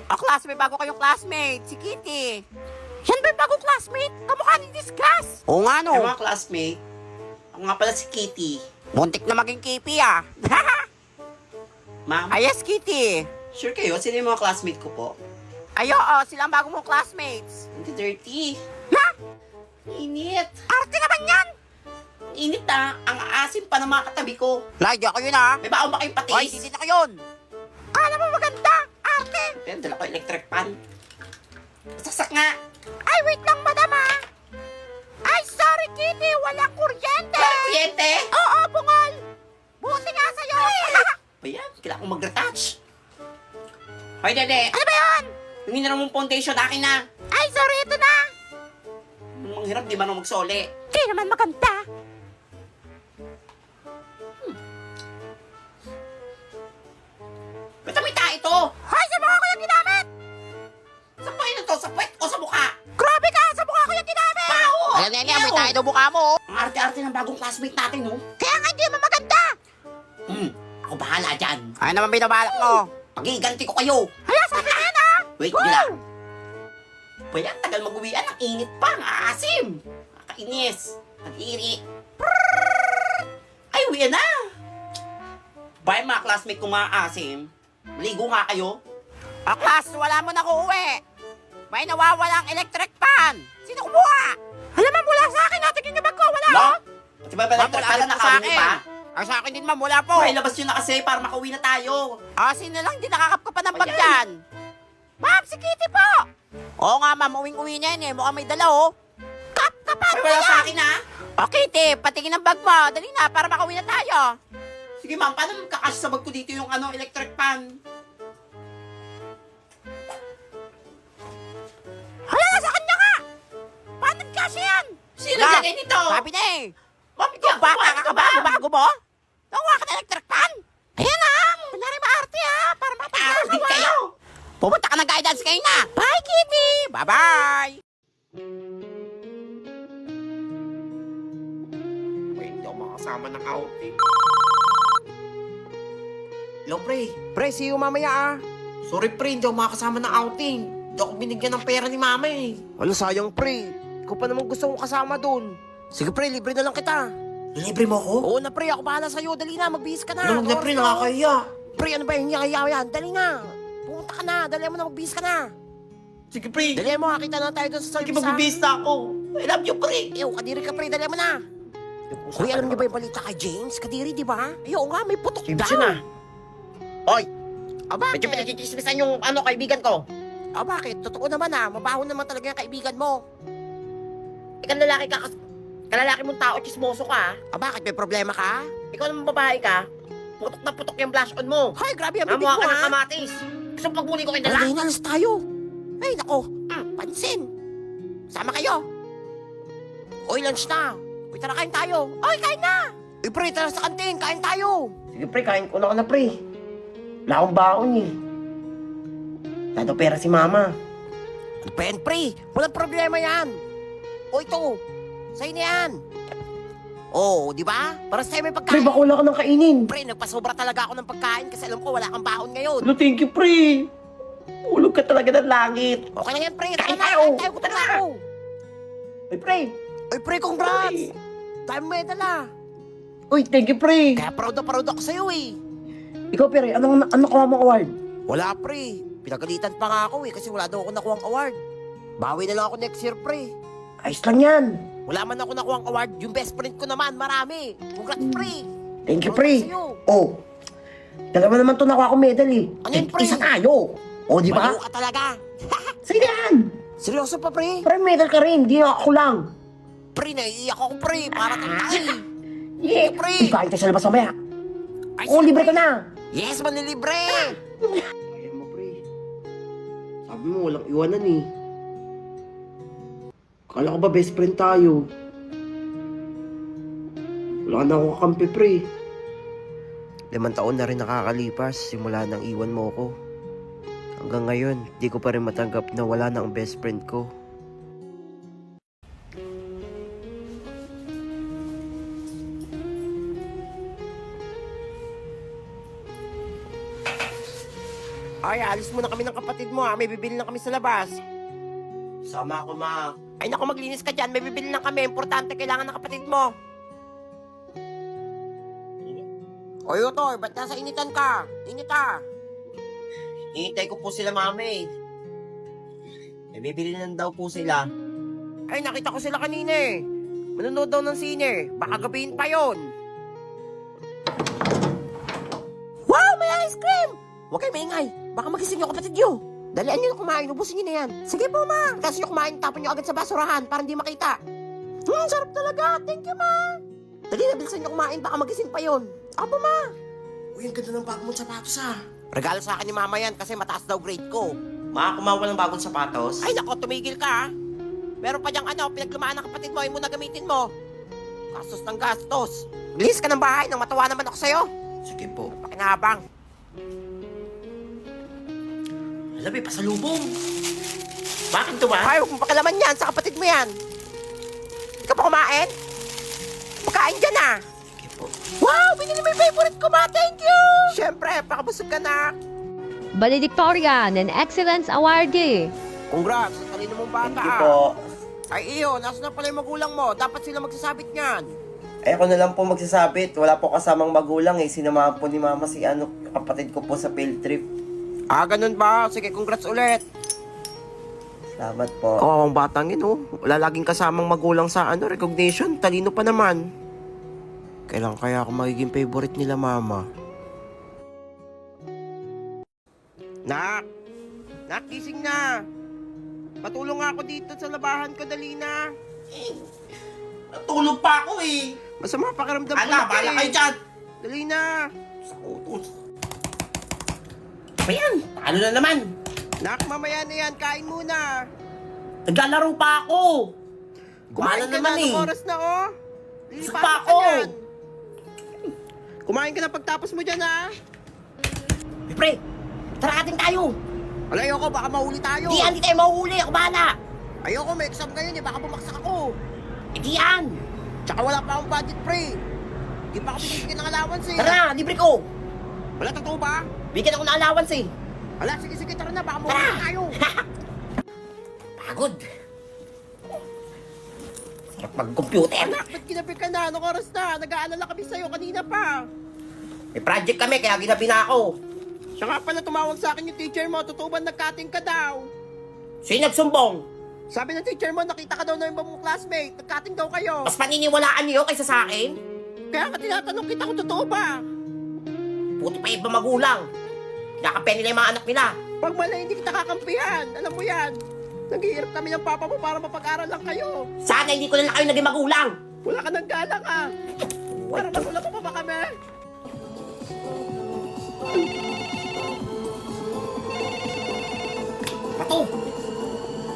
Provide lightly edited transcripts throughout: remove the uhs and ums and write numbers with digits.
Classmate, bago kayong classmate. Si Kitty. Yan ba yung bagong classmate? Kamukha ni Discuss. Oo nga no. Ay, mga classmate, ako nga pala si Kitty. Muntik na maging KP ah. Ma'am, Yes, Kitty. sure kayo? Sino yung mga classmate ko po? Oo, sila ang bagong mong classmates. Hindi dirty. Ha? Init. Arte naman yan. Init ah. Ang asim pa ng mga katabi ko. Lagi ako yun ah. May baon ba kayong patis? Hoy, hindi na ko yun. Kala mo maganda. Arte. Pero dala ko electric pan. Sasak nga. Ay, wait lang, madam ah. Ay, sorry, Kitty. Walang kuryente. Wala kuryente. Oo, bungol. Buti nga sa'yo. Ba yan? Kailangan kong mag-retouch. Hoy, dede. Ano ba yun? Yung na mong foundation akin na. Ay, sorry, ito na. Ang hirap, di ba nung magsole? Di naman maganda. Ba't may tae ito? Hoy, sa mukha ko yung ginamit. Sa puwet na to? Sa puwet o sa mukha? Grabe ka, sa mukha ko yung ginamit. Baho! Ayan, yan, may tayo daw mukha mo. Ang arte-arte ng bagong classmate natin, no? Kaya nga hindi naman maganda. Ako bahala dyan. Ay naman binabalak mo. Pag-iganti ko kayo. Hala, sabi na yan ah. Wait, Wow. gila. Pa yan, tagal mag-uwian. Ang init pa, ang aasim. Nakakainis. Nag-iri. Ay, uwian na. Bye, mga classmate kong mga asim. Maligo nga kayo. Class, wala mo na uuwi. May nawawalang electric pan. Sino kumuha? Alam mo, mula sa akin. Natin yung bag ko. Wala No? oh. At ba electric Mula pala rin po sa nakawin akin. pa? Ay, sa akin din, ma'am. Wala po. Okay, labas nyo na kasi para makauwi na tayo. Sino lang di nakakap ka pa ng bag Ayan. dyan? Ma'am, si Kitty po. Oo nga, ma'am. Uwing-uwi niya yun eh. Mukhang may dala oh. Kapan Ay, wala sa akin, ha? O, Kitty, patingin ang bag mo. Dali na, para makauwi na tayo. Sige, ma'am, paano kakasya sa bag ko dito yung electric pan? Hala nga, sa kanya nga. Paano kasi yan? Sino Na, lagay nito? Sabi na eh. Ma'am, hindi Ikaw ako ba? kumain ka ba? Bago mo? Nakuha ka ng electric pan? Ayan na. Kunwari maarte ha. Para Ah, di kayo. Pumunta ka ng guidance kayo na. Bye, Kitty. Bye-bye. Wait, hindi ako makasama ng outing. Hello, pre. Pre, see you mamaya ah. Sorry, pre, hindi ako makakasama ng outing. Hindi ako binigyan ng pera ni mama eh. Ano sayang pre? Ikaw pa naman gusto kong kasama dun. Sige pre, libre na lang kita. Libre mo ako? Oo na pre, ako bahala sa'yo. Dali na, magbihis ka na. Ano na, pre, nakakahiya. Pre, ano ba yung hiya yan? Dali na. Pumunta ka na, dali mo na, magbihis ka na. Sige, pre. Dali mo, kita na tayo dun sa Sige, service ha. magbibihis na ako. I love you, pre. Ew, kadiri ka pre, dali mo na. Hoy, alam niyo ba yung balita kay James? Kadiri, di ba? Ayaw nga, may putok James daw. yun ah. Oy, Bakit? medyo pinagkikismisan yung kaibigan ko. Bakit? Totoo naman mabaho naman talaga yung kaibigan mo. Ikaw lalaki ka, kalalaki mong tao, chismoso ka. Bakit? May problema ka? Ikaw naman babae ka, putok na putok yung blush on mo. Hoy, grabe ang bibig mo Namuha ka ng ha. kamatis. Gusto mo pagmuli ko kayo dala? Ay, nalas tayo. Ay, nako. Pansin. Sama kayo. Oy, lunch na. Uy, tara, kain tayo. Oy, kain na. Uy, pre, tara sa kantin. Kain tayo. Sige, pre, kain ko na pre. Wala akong baon eh. Dado pera si mama. Ano pa yan, pre? Walang problema yan. O, ito. Sa'yo na yan. Oh, di ba? Para sa'yo may Pre, pagkain. baka wala ka nang kainin. Pre, nagpasobra talaga ako ng pagkain kasi alam ko wala kang baon ngayon. Ano, thank you, pre. Ulog ka talaga ng langit. Okay lang yan, pre. Tara Kain na. tayo. Kain tayo. Gutom na ako. Uy, pre. Uy, pre, congrats. Pre. Dahil mo medal ah. Uy, thank you, pre. Kaya proud ako sa'yo eh. Ikaw, pre, ano nakuha mong award? Wala, pre. Pinagalitan pa nga ako eh kasi wala daw ako nakuhang award. Bawi na lang ako next year, pre. Ayos lang yan. Wala man ako nakuhang award. Yung best friend ko naman, marami. Congrats, pre. Thank you, Proud pre. ako sa'yo. Oh, dalawa naman to nakuha ko medal eh. Ano yun, pre? Isa tayo. Oh, di ba? Baliw ka talaga. Sige yan. Seryoso pa, pre? Pre, medal ka rin. Di ako lang. Pre, naiiyak ako, pre. Para tayo. Yeah. Pre. Ikain tayo sa labas mamaya. Ay, Oh, sige, libre pre. ka na. Yes, manlilibre. Ayan mo, pre. Sabi mo, walang iwanan eh. Kala ko ba best friend tayo? Wala na akong kakampi, pre. 5 taon na rin nakakalipas simula nang iwan mo ko. Hanggang ngayon, di ko pa rin matanggap na wala na ang best friend ko. Ay, Alis muna kami ng kapatid mo ha. May bibili na kami sa labas. Sama ako, ma. Ay naku, maglinis ka dyan. May bibili na kami. Importante, kailangan ng kapatid mo. Oy, Utoy, ba't nasa initan ka? Init ha. Hinihintay ko po sila, mami. May bibili na daw po sila. Ay, nakita ko sila kanina eh. Manonood daw ng sine. Baka gabihin pa yon. Wow, may ice cream! Huwag kayo maingay. Baka magising yung kapatid nyo. Dalian nyo na kumain. Ubusin nyo na yan. Sige po, ma. Tapos nyo kumain, tapon nyo agad sa basurahan para hindi makita. Sarap talaga. Thank you, ma. Dali na, bilisan nyo kumain. Baka magising pa yon. Apo, ma. Uy, ang ganda ng bagong sapatos, ah. Regalo sa akin ni mama yan kasi mataas daw grade ko. Ma, kumawa ng bagong sapatos. Ay, nako, tumigil ka, ha? Meron pa diyang pinaglumaan ng kapatid mo, ay mo na gamitin mo. Gastos ng gastos. Bilis ka ng bahay nang matawa naman ako sa'yo. Sige po. Pakinabang. Alam, may pasalubong. Bakit to, ma? Ay, huwag mo pakilaman yan sa kapatid mo yan. Hindi ka pa kumain? Pagkain dyan, ah. Sige po. Wow, binili mo yung favorite ko, ma. Thank you. Siyempre, pakabusog ka na. Valedictorian and Excellence Awardee. Congrats, ang talino mong bata. Thank you po. Ay, iyo, nasa na pala yung magulang mo. Dapat sila magsasabit niyan. Eh, ako na lang po magsasabit. Wala po kasamang magulang eh. Sinamahan po ni mama si kapatid ko po sa field trip. Ah, ganun ba? Sige, congrats ulit. Salamat po. Kawawang batang yun, oh. Wala laging kasamang magulang sa recognition. Talino pa naman. Kailan kaya ako magiging favorite nila, mama? Nak! Nak, gising na! Patulong nga ako dito sa labahan ko, dali na. Natulog pa ako, eh. Masama pakiramdam ko. Ala, bala kayo dyan. Dali na. Sa utos. Ano yan? Ano na naman? Nak, mamaya na yan. Kain muna. Naglalaro pa ako. Kumain Kumala ka naman, na. eh. Anong oras na, oh? Gusto Lilipasok pa ka ako. niyan. Kumain ka na pagtapos mo dyan, ha? Pre, tara ating tayo. Wala, ayoko. Baka mahuli tayo. Hindi tayo mahuhuli. Ako bahala. Ayoko, may exam ngayon, eh. Baka bumaksak ako. Hindi yan. Tsaka wala pa akong budget, pre. Di pa ako binibigyan ng allowance, eh. Tara, libre ko. Wala, totoo ba? Bigyan ako ng allowance, eh. Wala, sige, tara na. Baka mahuli tayo. Pagod. Sarap mag-computer. Anak, ba't ginabi ka na? Anong oras na? Nag-aalala kami sa'yo kanina pa. May project kami, kaya ginabi na ako. Siya nga pala tumawag sa akin yung teacher mo. Totoo ba nag-cutting ka daw? Sino nagsumbong? Sabi ng teacher mo, nakita ka daw na yung ibang mong classmate. Nag-cutting daw kayo. Mas paniniwalaan niyo kaysa sa akin? Kaya ka tinatanong kita kung totoo ba? Puti pa iba magulang. Nakapen nila yung mga anak nila. Pag mali, hindi kita kakampihan. Alam mo yan. Naghihirap kami ng papa mo para mapag-aral lang kayo. Sana hindi ko na lang kayo naging magulang. Wala ka ng galang, ah. Para magulang mo pa ba kami? Pato!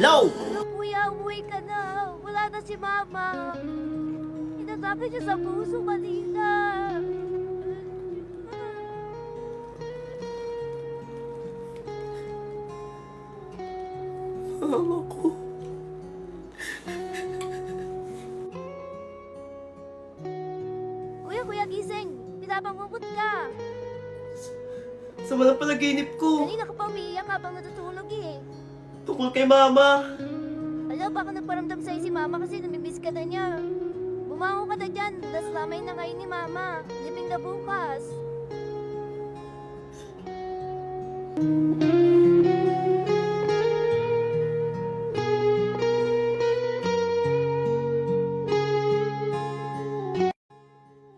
Low! Ano kuya, umuwi ka na. Wala na si mama. Sinasabi niya sa puso kanina. Mama ko. Kuya, gising. Pinapangungot ka. Sama ng panaginip ko. Kanina ka pa umiiyak habang natutulog eh. Tukol kay mama. Alam, baka nagparamdam sa'yo si mama kasi namimiss ka na niya. Bumango ka na dyan. Last lamay na ngayon ni mama. Libing na bukas.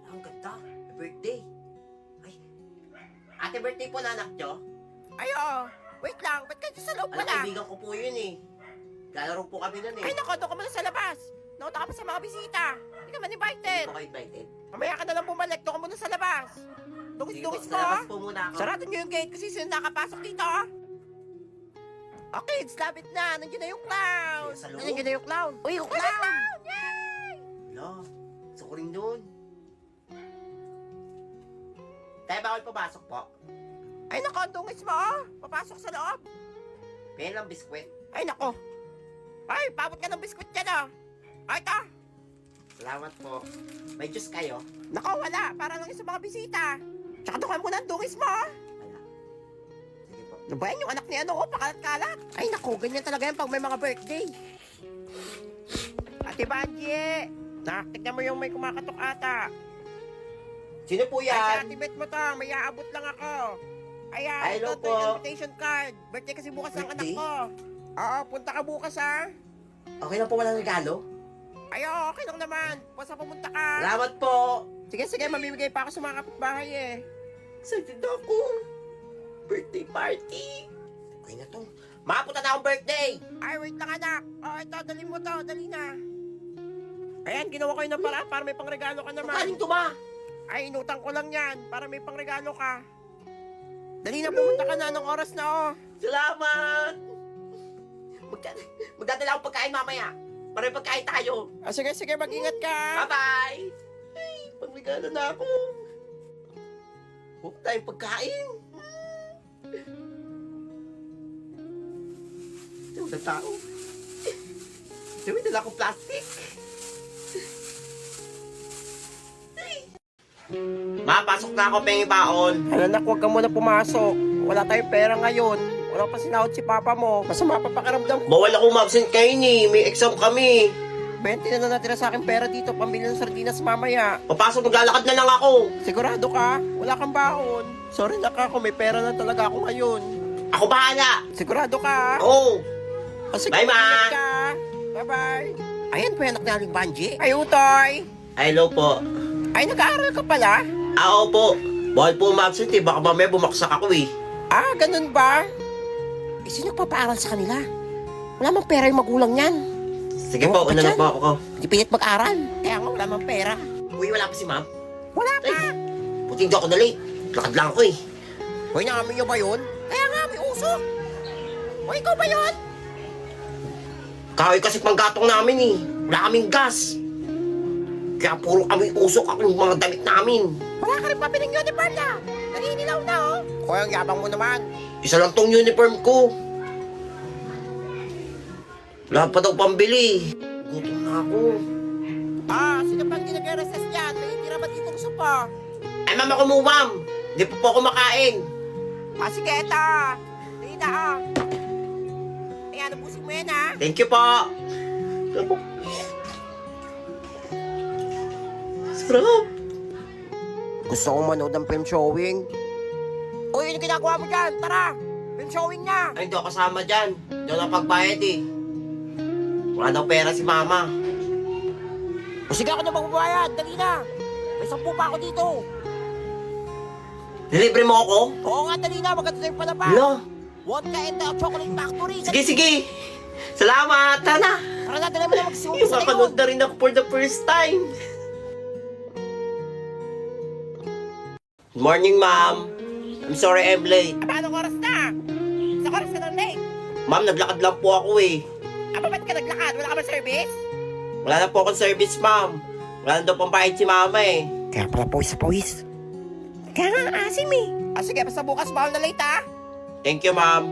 Ang ganda. Birthday. Ay. Ate, birthday po na anak nyo? Ayo, wait lang. Ba't kayo sa loob Alam, na? kaibigan ko po yun eh. Lalaro po kami nun eh. Ay, naku, doon ka muna sa labas. Nauna ka pa sa mga bisita. Hindi ka man invited. Ako invited. Mamaya ka na lang bumalik. Doon ka muna sa labas. Sige po, Dungis-dungis sa mo, labas ah. po muna ako. Sarado niyo yung gate kasi sino nakapasok dito, ah. Okay, labit na. Nandiyan na yung clown. Sa loob? Nandiyan na yung clown. Uy, yung clown! Hala, gusto ko rin dun. Tayo bawal pumasok po. Ay, naku, ang dungis mo, oh. Papasok sa loob. Pehen lang biskwit. Ay, naku. Ay, pabot ka ng biskuit dyan, oh. Ay, ito. Salamat po. May juice kayo? Naku, wala. Para lang yung sa mga bisita. Tsaka doon ka muna ang dungis mo, oh. Wala. Sige po. Ano ba yan yung anak ni ano ko, pakalat-kalat? Ay naku, ganyan talaga yan pag may mga birthday. Ate Banji, tignan mo yung may kumakatok ata. Sino po Ay, si yan? Ate Bet mo to, may aabot lang ako. Ayan, Hello ito po. yung invitation card. Birthday kasi bukas ng anak Birthday? ko. Oo, punta ka bukas ha. Okay lang po walang regalo? Ay, oo, okay lang naman. Basta pumunta ka. Salamat po! Sige, sige, mamimigay pa ako sa mga kapitbahay eh. Excited ako! Birthday party! Okay na to. Makapunta na akong birthday! Ay, wait lang anak. Oh, ito, dali mo to, dali na. Ayan, ginawa ko yun ng paraan para may pangregalo ka naman. Kaling to ma! Ay, inutang ko lang yan para may pangregalo ka. Dali na, pumunta ka na ng oras na oh. Salamat! Magdadala akong pagkain mamaya. Para may pagkain tayo. Ah, sige, sige, mag-ingat ka. Bye-bye! Ay, pangregalo na ako. Huwag tayong pagkain. Ito na tao. Sabi nila akong plastic. Ma, pasok na ako, pengi baon. Anak, huwag ka muna pumasok. Wala tayong pera ngayon. Wala pa sinahod si papa mo. Masama pa pakiramdam ko. Bawal ako ma-absent kayo ni. May exam kami. 20 na natira sa akin pera dito. Pambili ng sardinas mamaya. Papasok, maglalakad na lang ako. Sigurado ka? Wala kang baon. Sorry na ka, may pera na talaga ako ngayon. Ako bahala. Sigurado ka? Oo. O sige, Bye, Ma. mag-ingat ka. Bye-bye. Ayan po yung anak ni Aling Banji. Ay, Utoy. Hello po. Ay, nag-aaral ka pala? Ako po. Bawal po ma-absent eh. Baka mamaya bumaksak ako eh. Ah, ganun ba? Eh, sino nagpapaaral sa kanila? Wala mang pera yung magulang niyan. Sige po, una na po ako. Hindi pilit mag-aral. Kaya nga, wala mang pera. Uy, wala pa si ma'am. Wala pa. Ay, buti hindi ako na-late. Lakad lang ako eh. Hoy, namin nyo ba yun? Kaya nga, may usok. Hoy, ikaw ba yun? Kahoy kasi panggatong namin eh. Wala kaming gas. Kaya puro kami usok ako ng mga damit namin. Wala ka rin pabiling uniform na. Naninilaw na, oh. Hoy, ang yabang mo naman. Isa lang tong uniform ko. Wala pa daw pambili. Gutom na ako. Ah, sino pang ginag-recess dyan? May tira ba ditong sopa? Ay, ma'am ako mo, ma'am. Hindi po ako makain. Ah, sige, eto. Hindi na, ah. Ayan, ubusin mo yan, ah. Thank you po. Sarap. Gusto kong manood ng film showing. Uy, ano ginagawa mo dyan? Tara! Film showing na! Ay, hindi ako kasama dyan. Hindi ako napagbayad eh. Wala daw pera si mama. O sige, ako na magbabayad. Dali na! May 10 pa ako dito. Delivery mo ako? Oo nga, dali na. Maganda tayo pala pa. Hello? Vodka and the Chocolate Factory. Sige, sige. Salamat. Tara na. Tara na, dali mo na magsimulo Yung sa kakanood likod. na rin ako for the first time. Good morning, ma'am. I'm sorry I'm late. Paano oras na? Sa oras ka ng late. Ma'am, naglakad lang po ako eh. Aba, ba't ka naglakad? Wala ka ba service? Wala na po akong service, ma'am. Wala na daw pang bayad si mama eh. Kaya pala pawis sa pawis. Kaya nga, asim eh. Ah, sige, basta bukas bawal na late, ah. Thank you, ma'am.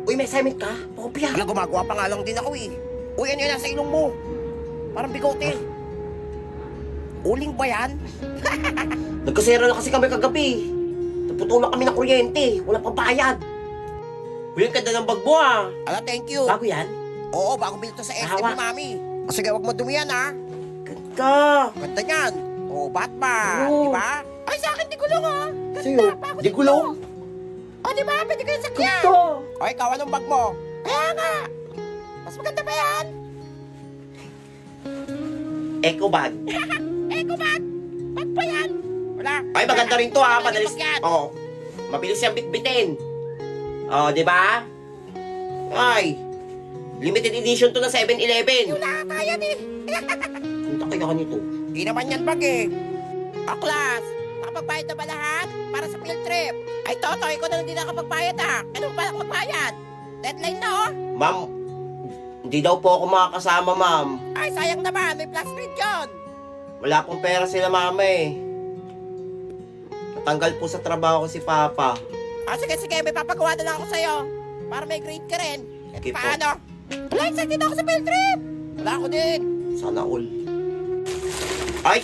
Uy, may assignment ka? Pakopya. Wala, gumagawa pa nga lang din ako eh. Uy, ano yun nasa ilong mo? Parang bigote. Uling ba yan? Nagkasera na kasi kami kagabi. Naputulan kami ng kuryente. Wala pang bayad. Uy, ang ganda ng bag mo ah. Ala, thank you. Bago yan? Oo, bago bilhin to sa FTV, Hawak. mami. O sige, wag mo dumihan, ha? Ganda. Ganda niyan. O, Batman, Oo. di ba? Ay, sa akin, di gulong, ha? Sa'yo, di gulong. O, di ba? Pwede kayo sakyan. Gusto. O, ikaw, anong bag mo? Kaya nga. Mas maganda pa yan. Eco bag. Eko, bag. Bag pa yan. Wala. Ay, maganda rin to ha. Madalis. Bag yan. Oo. Mabilis siyang bitbitin. Oh, di ba? Ay. Limited edition to na 7-Eleven. Wala kaya eh. Punta kaya ka nito. Di naman yan bag eh. O, class. Nakapagbayad na ba lahat? Para sa field trip. Ay, Totoy, ko na lang din nakapagbayad, ha? Ano ba lang magbayad? Deadline na, oh. Ma'am, hindi daw po ako makakasama, ma'am. Ay, sayang naman. May plus grade yun. Wala pong pera sila, mama eh. Natanggal po sa trabaho ko si Papa. Ah, sige, sige. May papagawa na lang ako sa'yo. Para may grade ka rin. Okay po. Paano? Wala, excited ako sa field trip. Wala ako din. Sana all. Ay,